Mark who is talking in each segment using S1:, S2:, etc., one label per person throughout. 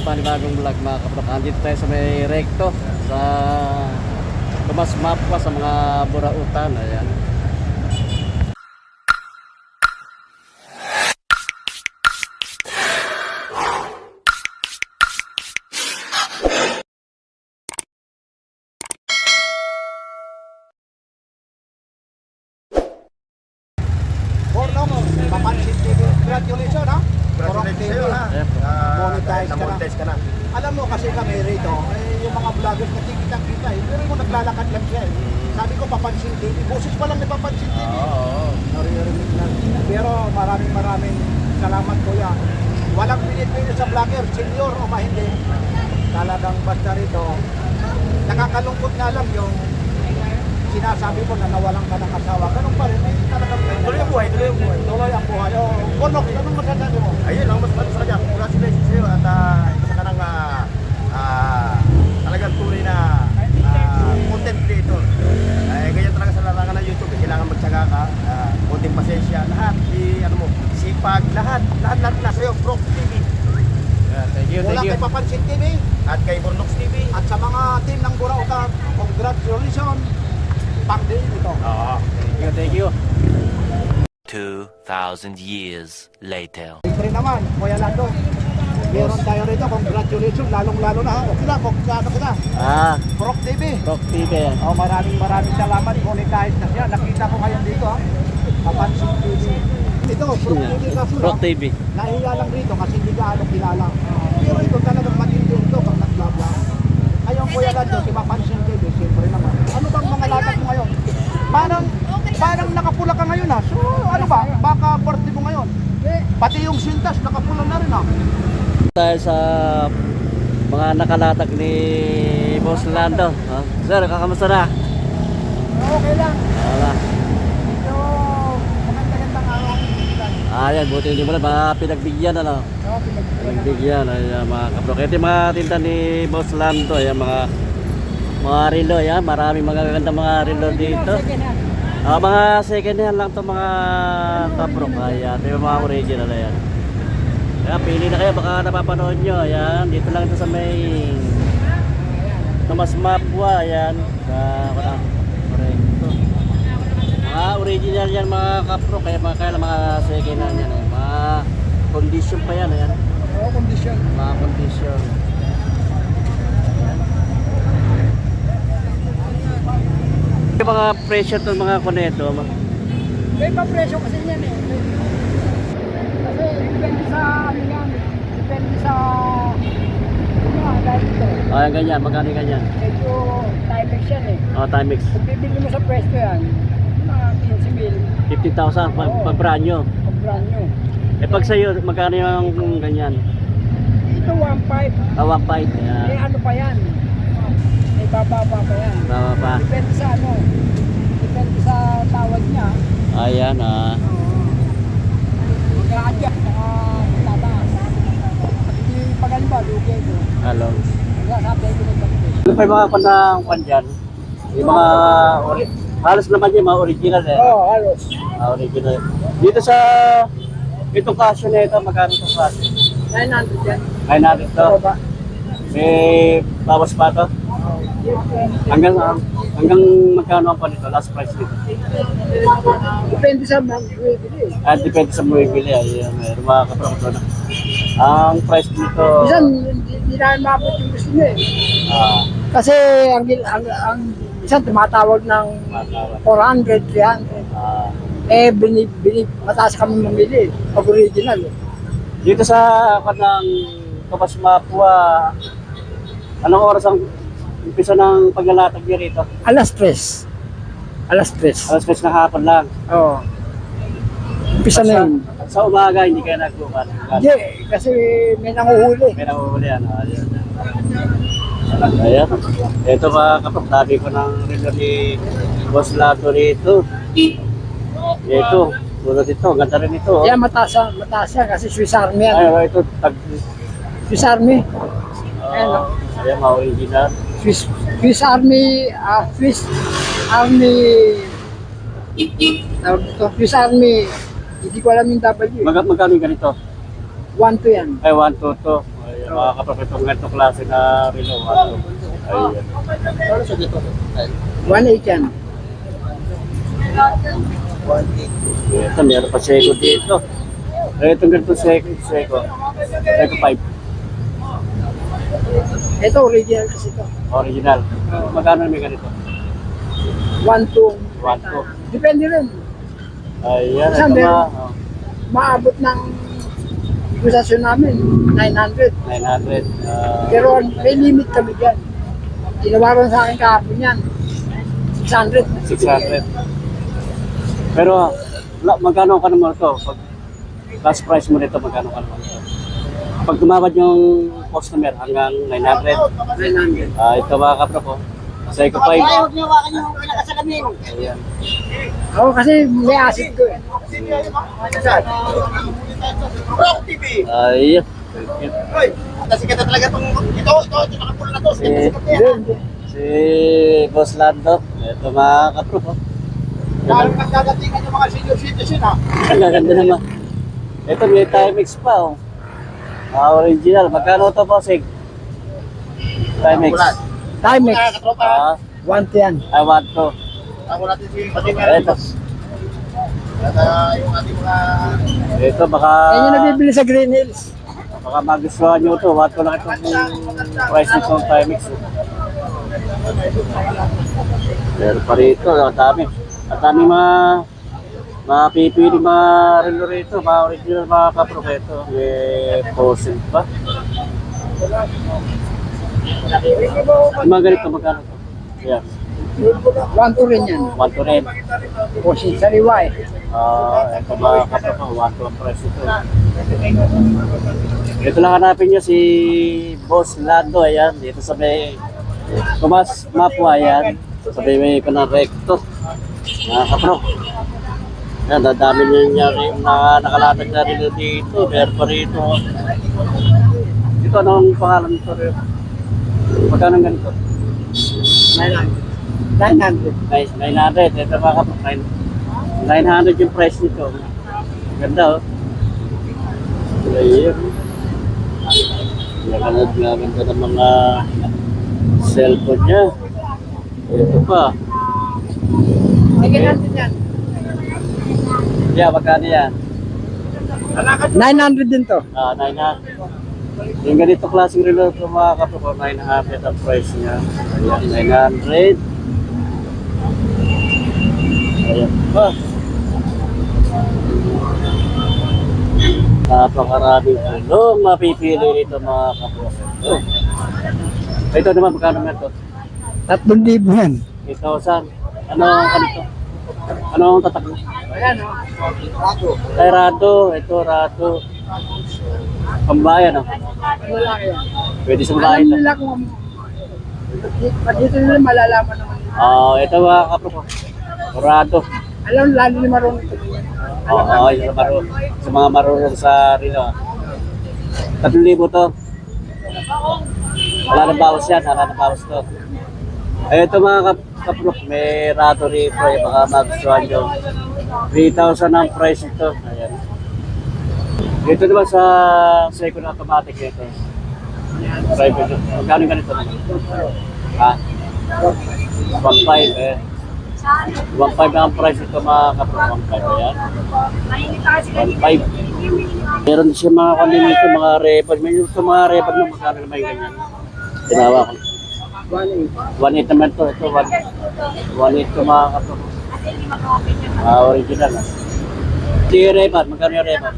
S1: panibagong vlog mga kaprok. Andito tayo sa may recto sa Tomas Mapua sa mga burautan. Ayan.
S2: Papansin TV, congratulations ha.
S3: Congratulations ha.
S2: Monetize ka na. Alam mo kasi kami rito, yung mga vloggers kasi kitang-kita pero mo naglalakad lang siya Sabi ko papansin TV, boses pa lang napapansin TV. Naririnig lang. Pero maraming salamat kuya. Walang pinit-pinit sa vlogger, senior o mahindi. Talagang basta rito, nakakalungkot nga lang yung sinasabi ko na nawalan ka ng asawa. Ganun pa rin, talagang
S3: Tuloy ang buhay, tuloy ang buhay.
S2: tuloy ang buhay. Konok, anong masasabi mo?
S3: Ayun, ang mas sa kanya. Congratulations sa'yo at isa ka ng talagang tunay na content creator. Ganyan talaga sa larangan ng YouTube. Kailangan magtsaga ka, konting pasensya, lahat, sipag, lahat na sa'yo, Proc TV.
S1: Thank you,
S2: Mula
S1: thank you.
S2: kay Papansin TV
S3: At kay Bornox TV.
S2: at sa mga team ng Burautan, congratulations. Pang-day ito.
S1: Thank you.
S4: 2,000 years later.
S2: Siyempre naman, Kuya Lando, meron tayo rito, congratulations, lalong-lalo na ha. Okay na, ano ka na? Proc TV.
S1: Proc TV.
S2: Maraming salamat. Monetize na siya. Nakita ko ngayon dito ha. Papansin TV. Ito, Proc TV kaso
S1: Proc TV.
S2: nahiya lang rito kasi hindi gaano kilala. Pero ito talagang matindi ito pag nag-vlog. Ayun Kuya Lando, si Papansin TV, siyempre naman. Ano bang mga latag mo ngayon? Parang nakapula ka ngayon ha. So ano ba? Baka birthday mo ngayon. Pati yung sintas nakapula na rin ha.
S1: Tayo sa mga nakalatag ni Boss Lando. Sir, kakamusta na?
S2: Okay lang.
S1: Wala.
S2: So, magandang araw.
S1: Ayan, buti hindi mo na mga pinagbigyan ano. Pinagbigyan, ayan mga kaprok. Ito yung mga tinta ni Boss Lando. Ayan mga relo, ayan. Maraming magagandang mga relo dito. Mga second hand lang to mga kaprok. Ayan, ito yung mga original ayan. Kaya pili na kayo, baka napapanood nyo. Ayan, dito lang ito sa may Tomas Mapua. Ayan, sa correcto. Mga original yan mga kapro, kaya mga second hand yan. Mga condition pa yan. Ayan.
S2: Oo, kondisyon.
S1: Mga condition. Yung mga presyo itong mga kuneto.
S2: May pa-presyo kasi yan eh. Kasi depende sa ano yan. Depende sa dahil ito.
S1: Ayan, ganyan. Magkano yung ganyan?
S2: Medyo Timex yan eh.
S1: Timex.
S2: Kung bibili mo sa presto yan, mga 15,000.
S1: 50,000 pag brand nyo.
S2: Pag brand nyo.
S1: Pag sa'yo, magkano yung ganyan?
S2: Ito 1.5.
S1: 1.5.
S2: Eh
S1: Ayan.
S2: ano pa yan? May bababa pa yan.
S1: Tama pa.
S2: Depende sa ano. Depende sa tawad niya.
S1: Ayan
S2: Mag-a-adjust. Tataas. At hindi pag ano ba, lugi ito.
S1: Hello.
S2: Sabi ko ng pag-presyo.
S1: Ano pa yung mga pan dyan? Yung mga halos naman yung mga original eh.
S2: Oo, halos.
S1: Original. Dito sa itong kasyo na ito, magkano itong kasyo?
S2: 900 yan.
S1: Ay natin to.
S2: ba?
S1: May bawas pa to? Hanggang magkano ang pa nito? Last price nito?
S2: Depende sa mga bibili.
S1: Depende sa mga bibili. Ayan, mayroon mga kaprakot na. Ang price dito,
S2: Minsan, hindi namin mabot yung gusto niya eh. Kasi ang minsan tumatawag ng
S1: matawag.
S2: 400, 300. Mataas kami mamili. Pag original eh.
S1: Dito sa kanang Tomas Mapua, anong oras ang umpisa ng paglalatag niya rito?
S2: Alas 3. Alas 3.
S1: Alas 3 na hapon lang.
S2: Oo. Umpisa na yun.
S1: Sa umaga, hindi kayo nagbukan.
S2: Hindi, kasi may nanguhuli.
S1: May nahuhuli yan. Ayan. Ito mga kapag sabi ko ng relo ni Boss Lando rito. Ito. Tulad ito. Ganda rin ito.
S2: Yan, mataas yan kasi Swiss Army yan.
S1: Ay, ito.
S2: Swiss Army. Ayan, no?
S1: Ayan, mga original.
S2: Swiss Army, Swiss Army, tawag dito, Swiss Army, hindi ko alam yung W.
S1: Magkano yung ganito?
S2: 1 to yan.
S1: Ay, 1, 2, 2. Ayan. mga kapapitong ganito klase na relo. Ayan.
S2: Ano sa dito?
S5: 1.8 yan.
S1: Ito, meron pa Seiko dito. Itong ganito Seiko. Seiko 5.
S5: Ito original kasi ito.
S1: Original. Magkano may ganito?
S5: 1.2.
S1: 1.2.
S5: Depende rin.
S1: Ayan,
S5: Saan
S1: ito
S5: meron? Maabot ng negosasyon namin, 900.
S1: 900.
S5: Pero may limit kami dyan. Tinawaran sa akin kahapon yan. 600.
S1: 600. Pero, magkano ka naman ito? Pag last price mo nito, magkano ka naman ito? Pag tumawad yung customer hanggang 900.
S5: 900.
S1: Ito mga kapro ko. Seiko 5.
S5: Huwag niyo hawakan yung pinakasalamin.
S1: Ayan.
S5: Oo, kasi may acid ko eh.
S3: Rock TV!
S1: Ayan.
S3: Hoy, sikat na talaga itong ito nakapulo na to. Sikat na yan.
S1: Si Boss Lando. Ito mga kapro ko.
S2: Dahil nagdadatingan yung mga senior citizen ha.
S1: Ang ganda naman. Ito may Timex pa oh. Original. Magkano ito po, Sig? Timex.
S5: Timex.
S1: Ah,
S5: 1 yan.
S1: I want to.
S3: Ako natin si Pati
S1: Ito.
S3: Merendos. At yung ating mga...
S1: Ito baka
S5: Yan yung nabibili sa Green Hills.
S1: baka magustuhan nyo ito. Want ko lang itong price nitong Timex. Pero pa rito, ang dami. At dami mga pipili mga relo rito, mga original mga kapro ito. May fossil pa. Yung mga ganito magkano ito? Yan.
S5: 1.2 rin yan.
S1: 1 to rin.
S5: Kasi sariwa eh.
S1: Ito mga kapro ko, 1 to ang price ito. Ito lang hanapin nyo si Boss Lando, ayan. Dito sa may Tomas Mapua, ayan. Sa may kanang recto. Mga kapro. Yan, dadami niya rin na nakalatag na rin dito. Meron pa rito. Ito, anong pangalan nito rin? Magkano ganito?
S5: 900.
S1: 900. Ito mga kapro, 900 yung price nito. Ganda oh. Ayun. Nakanad nga ganda ng mga cellphone niya. Ito pa.
S5: Sige natin yan.
S1: Yeah, magkano yan?
S5: 900 din to.
S1: 900. Yung ganito klaseng relo ito mga kapro, 900 ang price niya. Ayan, 900. Ayan pa. Napakaraming relo mapipili nito mga kapro. Ito naman, magkano nga ito?
S5: 3,000 yan.
S1: 8,000. Ano ang kanito? Ano ang tatak mo?
S5: Ayan o.
S1: Ay, Rado. Ito, Rado. Pambayan, oh.
S5: Malaki yan.
S1: Pwede sa bahay
S5: Alam
S1: to.
S5: nila kung pag dito nila malalaman naman.
S1: Ito mga kapro ko. Rado.
S5: Alam lalo ni Marong.
S1: Oo, yung sa mga marunong sa Rilo. 3,000 to. Wala nang bawas yan, wala nang bawas to. Ito mga kapro, may Rado rito. Yung mga magustuhan nyo. 3,000 ang price ito. Ayan. Dito naman sa second automatic ito. Private. Magkano ganito naman? Ha? 1.5 eh. 1.5 na ang price ito mga kapro. 1.5 yan. 1.5. Meron siya mga kanina ito, mga rebel. May ito mga rebel na magkano naman yung ganyan. Tinawa ko. 1.8 naman ito. Ito 1.8 ito mga kapro. Original. Ito yung rebel. Magkano yung rebel?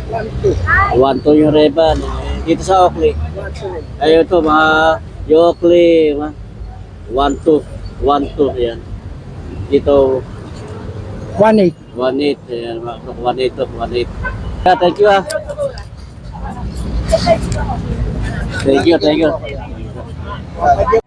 S1: 1.2 yung rebel. Dito sa Oakley. Ayun ito mga Oakley. 1.2. 1.2 yan. Dito
S5: 1.8.
S1: 1.8. Ayan, 1.8 to, 1.8. Thank you ah. Thank you.